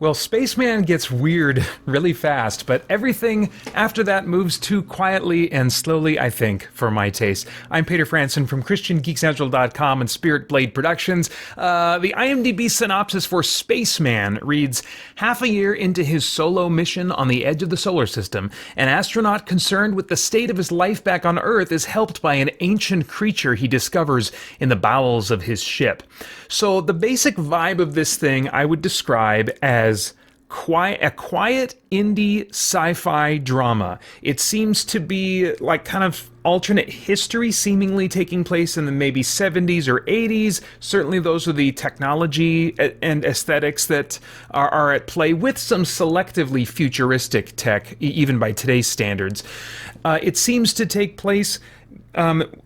Well, Spaceman gets weird really fast, but everything after that moves too quietly and slowly, I think, for my taste. I'm Peter Franson from christiangeekcentral.com and Spirit Blade Productions. The IMDb synopsis for Spaceman reads, half a year into his solo mission on the edge of the solar system, an astronaut concerned with the state of his life back on Earth is helped by an ancient creature he discovers in the bowels of his ship. So the basic vibe of this thing I would describe as a quiet indie sci-fi drama. It seems to be like kind of alternate history seemingly taking place in the maybe 70s or 80s. Certainly those are the technology and aesthetics that are at play, with some selectively futuristic tech, even by today's standards. It seems to take place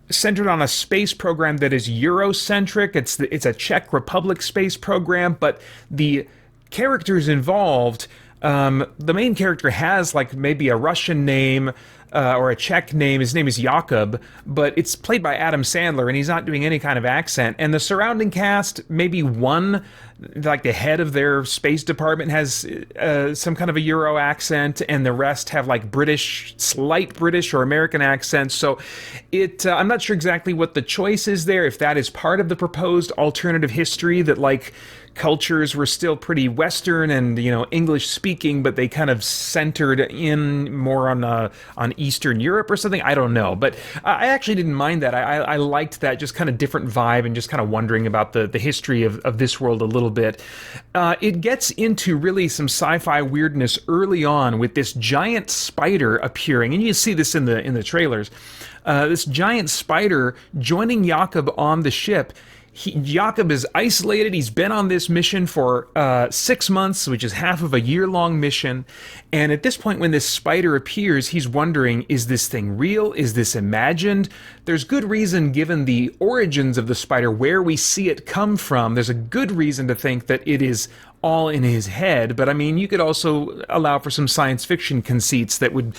centered on a space program that is Eurocentric. It's a Czech Republic space program, but the characters involved, the main character has like maybe a Russian name or a Czech name. His name is Jakub, but it's played by Adam Sandler, and he's not doing any kind of accent. And the surrounding cast, maybe one, like the head of their space department has some kind of a Euro accent, and the rest have like slight British or American accents. So I'm not sure exactly what the choice is there, if that is part of the proposed alternative history, that like cultures were still pretty Western and, English speaking, but they kind of centered in more on Eastern Europe or something. I don't know, but I actually didn't mind that. I liked that just kind of different vibe and just kind of wondering about the history of this world a little bit. It gets into really some sci-fi weirdness early on with this giant spider appearing, and you see this in the trailers. This giant spider joining Jakob on the ship. Jakob is isolated. He's been on this mission for 6 months, which is half of a year-long mission. And at this point, when this spider appears, he's wondering, is this thing real? Is this imagined? There's good reason, given the origins of the spider, where we see it come from. There's a good reason to think that it is all in his head, but I mean, you could also allow for some science fiction conceits that would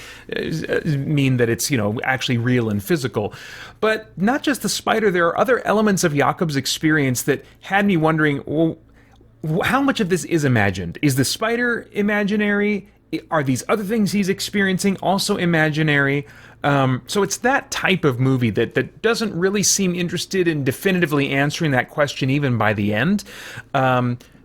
mean that it's, actually real and physical. But not just the spider, there are other elements of Jakob's experience that had me wondering, well, how much of this is imagined? Is the spider imaginary? Are these other things he's experiencing also imaginary? So it's that type of movie that doesn't really seem interested in definitively answering that question even by the end.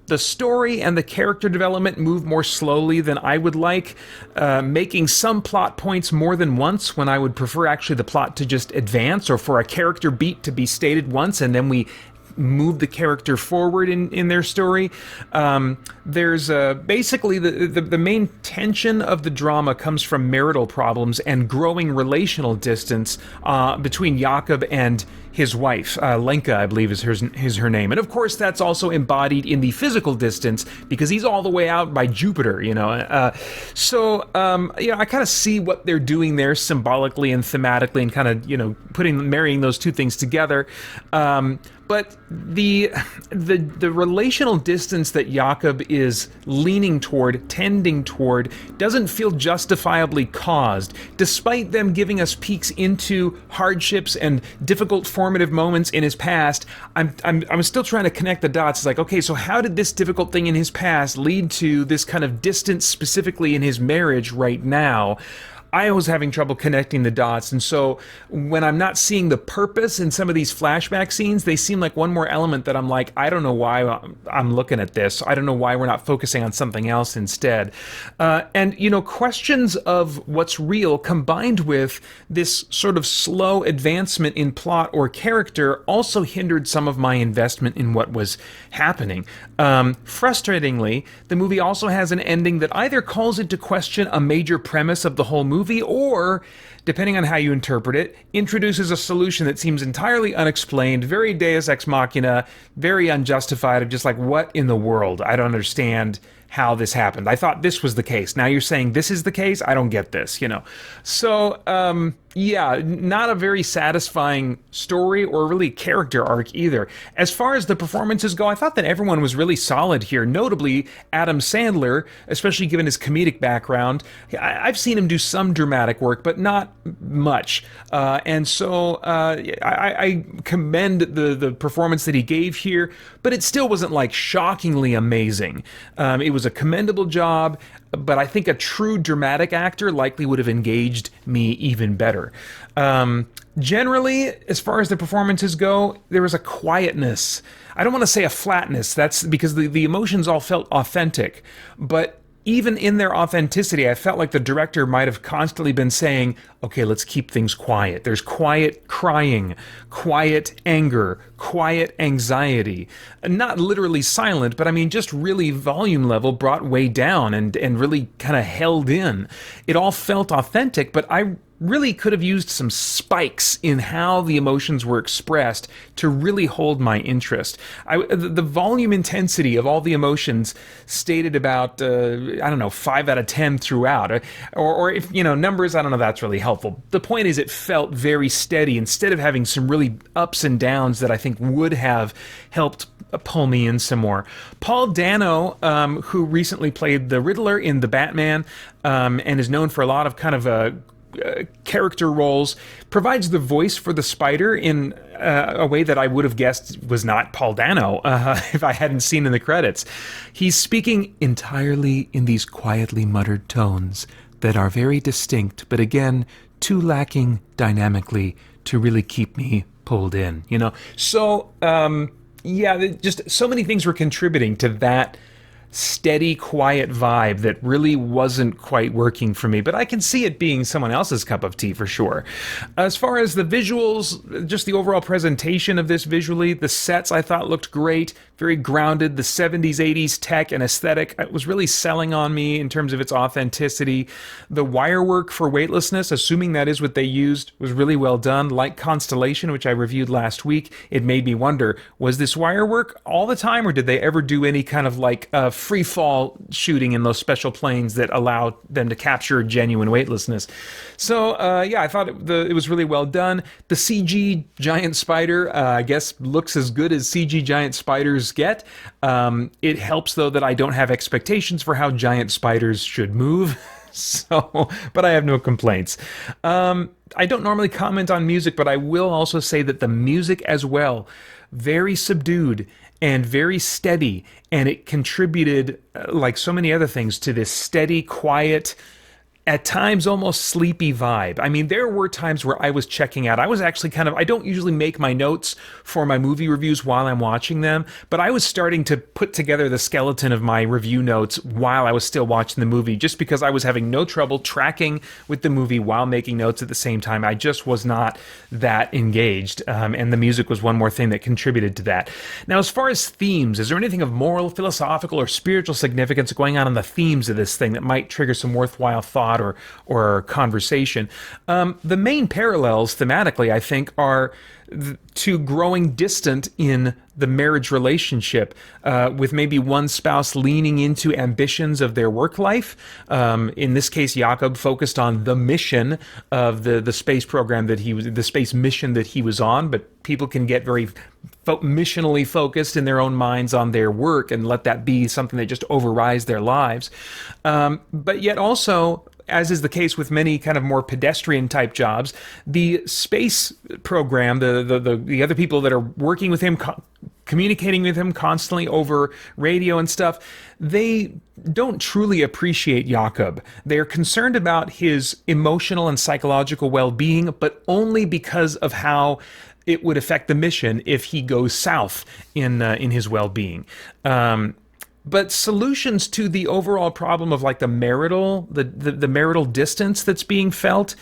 The story and the character development move more slowly than I would like, making some plot points more than once when I would prefer actually the plot to just advance, or for a character beat to be stated once and then we move the character forward in their story. There's basically the main tension of the drama comes from marital problems and growing relational distance between Jakob and his wife. Lenka, I believe, is her name. And of course, that's also embodied in the physical distance because he's all the way out by Jupiter, So, I kind of see what they're doing there symbolically and thematically, and kind of, marrying those two things together. But the relational distance that Jakob is tending toward, doesn't feel justifiably caused, despite them giving us peeks into hardships and difficult formative moments in his past. I'm still trying to connect the dots. It's like, okay, so how did this difficult thing in his past lead to this kind of distance specifically in his marriage right now? I was having trouble connecting the dots, and so when I'm not seeing the purpose in some of these flashback scenes, they seem like one more element that I'm like, I don't know why I'm looking at this. I don't know why we're not focusing on something else instead. And questions of what's real combined with this sort of slow advancement in plot or character also hindered some of my investment in what was happening. Frustratingly, the movie also has an ending that either calls into question a major premise of the whole movie, or, depending on how you interpret it, introduces a solution that seems entirely unexplained, very Deus Ex Machina, very unjustified, of just like, what in the world? I don't understand how this happened. I thought this was the case. Now you're saying this is the case? I don't get this, So, not a very satisfying story or really character arc either. As far as the performances go, I thought that everyone was really solid here, notably Adam Sandler, especially given his comedic background. I've seen him do some dramatic work, but not much. And so I commend the performance that he gave here, but it still wasn't like shockingly amazing. It was was a commendable job, but I think a true dramatic actor likely would have engaged me even better. Generally, as far as the performances go, there was a quietness. I don't want to say a flatness. That's because the emotions all felt authentic. But even in their authenticity, I felt like the director might have constantly been saying, okay, let's keep things quiet. There's quiet crying, quiet anger, quiet anxiety. Not literally silent, but I mean just really volume level brought way down and really kind of held in. It all felt authentic, but I really could have used some spikes in how the emotions were expressed to really hold my interest. The volume intensity of all the emotions stated about, 5 out of 10 throughout. Or if, numbers, I don't know if that's really helpful. The point is it felt very steady instead of having some really ups and downs that I think would have helped pull me in some more. Paul Dano, who recently played the Riddler in The Batman, and is known for a lot of kind of character roles, provides the voice for the spider in a way that I would have guessed was not Paul Dano if I hadn't seen in the credits. He's speaking entirely in these quietly muttered tones that are very distinct, but again, too lacking dynamically to really keep me pulled in, So, just so many things were contributing to that steady, quiet vibe that really wasn't quite working for me, but I can see it being someone else's cup of tea for sure. As far as the visuals, just the overall presentation of this visually, the sets I thought looked great, very grounded. The 70s, 80s tech and aesthetic was really selling on me in terms of its authenticity. The wire work for weightlessness, assuming that is what they used, was really well done. Like Constellation, which I reviewed last week, it made me wonder, was this wire work all the time, or did they ever do any kind of free fall shooting in those special planes that allow them to capture genuine weightlessness? So I thought it was really well done. The CG giant spider, I guess, looks as good as CG giant spiders get. It helps though that I don't have expectations for how giant spiders should move. But I have no complaints. I don't normally comment on music, but I will also say that the music as well, very subdued and very steady, and it contributed, like so many other things, to this steady, quiet, at times almost sleepy vibe. I mean, there were times where I was checking out. I was actually I don't usually make my notes for my movie reviews while I'm watching them, but I was starting to put together the skeleton of my review notes while I was still watching the movie, just because I was having no trouble tracking with the movie while making notes at the same time. I just was not that engaged, and the music was one more thing that contributed to that. Now, as far as themes, is there anything of moral, philosophical, or spiritual significance going on in the themes of this thing that might trigger some worthwhile thought or conversation? The main parallels thematically, I think, are to growing distant in the marriage relationship, with maybe one spouse leaning into ambitions of their work life. In this case, Jakob focused on the mission of the space program the space mission that he was on, but people can get very missionally focused in their own minds on their work and let that be something that just overrides their lives. But yet also, as is the case with many kind of more pedestrian type jobs, the space program, the other people that are working with him, communicating with him constantly over radio and stuff, they don't truly appreciate Jakob. They're concerned about his emotional and psychological well-being, but only because of how it would affect the mission if he goes south in his well-being. But solutions to the overall problem of the marital distance that's being felt,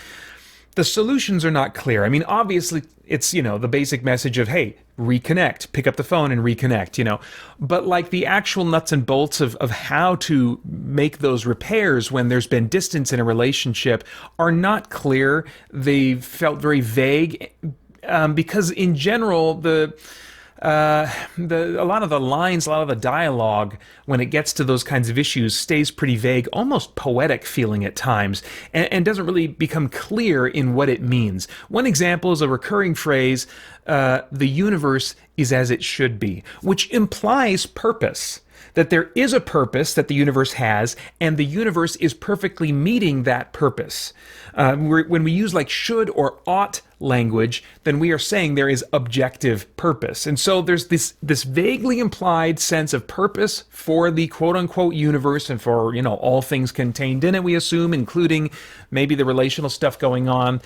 the solutions are not clear. I mean, obviously, it's, the basic message of, hey, reconnect, pick up the phone and reconnect, But the actual nuts and bolts of how to make those repairs when there's been distance in a relationship are not clear. They felt very vague, because in general, a lot of the lines, a lot of the dialogue, when it gets to those kinds of issues, stays pretty vague, almost poetic feeling at times, and doesn't really become clear in what it means. One example is a recurring phrase, the universe is as it should be, which implies purpose. that there is a purpose that the universe has, and the universe is perfectly meeting that purpose. When we use like should or ought language, then we are saying there is objective purpose. And so there's this vaguely implied sense of purpose for the quote-unquote universe and for, all things contained in it, we assume, including maybe the relational stuff going on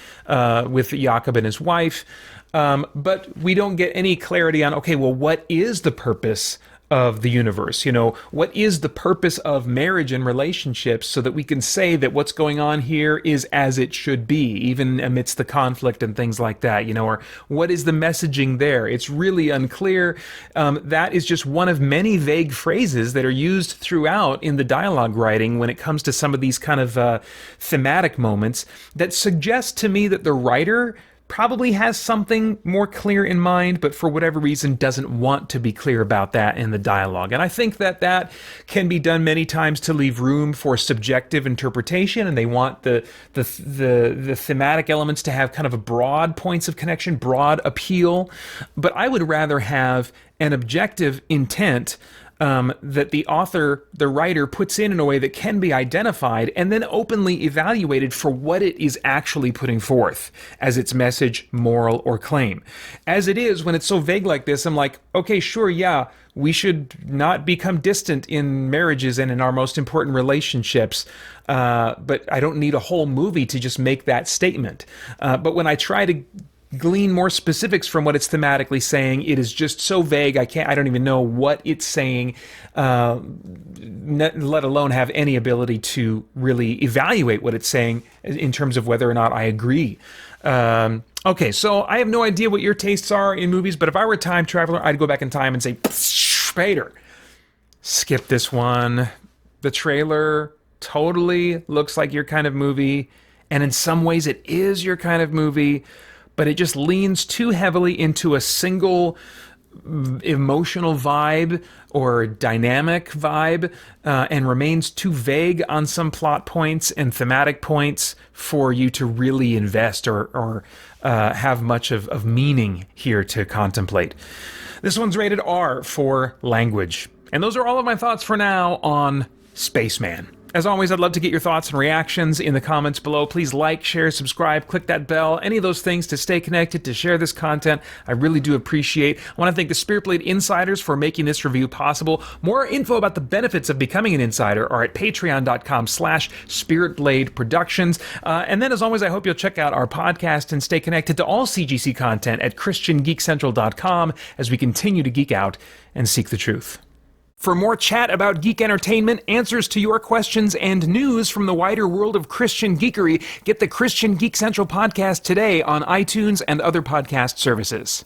with Jakob and his wife. But we don't get any clarity on, okay, well, what is the purpose of the universe? What is the purpose of marriage and relationships, so that we can say that what's going on here is as it should be, even amidst the conflict and things like that, or what is the messaging there? It's really unclear. That is just one of many vague phrases that are used throughout in the dialogue writing when it comes to some of these kind of thematic moments that suggest to me that the writer probably has something more clear in mind, but for whatever reason doesn't want to be clear about that in the dialogue. And I think that can be done many times to leave room for subjective interpretation, and they want the thematic elements to have kind of a broad points of connection, broad appeal. But I would rather have an objective intent that the author, the writer, puts in a way that can be identified and then openly evaluated for what it is actually putting forth as its message, moral, or claim. As it is, when it's so vague like this, I'm like, okay, sure, yeah, we should not become distant in marriages and in our most important relationships, but I don't need a whole movie to just make that statement. But when I try to glean more specifics from what it's thematically saying, it is just so vague. I don't even know what it's saying, let alone have any ability to really evaluate what it's saying in terms of whether or not I agree. Okay, so I have no idea what your tastes are in movies, but if I were a time traveler, I'd go back in time and say, Peter, skip this one. The trailer totally looks like your kind of movie, and in some ways it is your kind of movie, but it just leans too heavily into a single emotional vibe or dynamic vibe, and remains too vague on some plot points and thematic points for you to really invest or have much of meaning here to contemplate. This one's rated R for language. And those are all of my thoughts for now on Spaceman. As always, I'd love to get your thoughts and reactions in the comments below. Please like, share, subscribe, click that bell, any of those things to stay connected, to share this content. I really do appreciate. I want to thank the Spirit Blade Insiders for making this review possible. More info about the benefits of becoming an insider are at patreon.com/spiritbladeproductions. And then, as always, I hope you'll check out our podcast and stay connected to all CGC content at christiangeekcentral.com as we continue to geek out and seek the truth. For more chat about geek entertainment, answers to your questions, and news from the wider world of Christian geekery, get the Christian Geek Central podcast today on iTunes and other podcast services.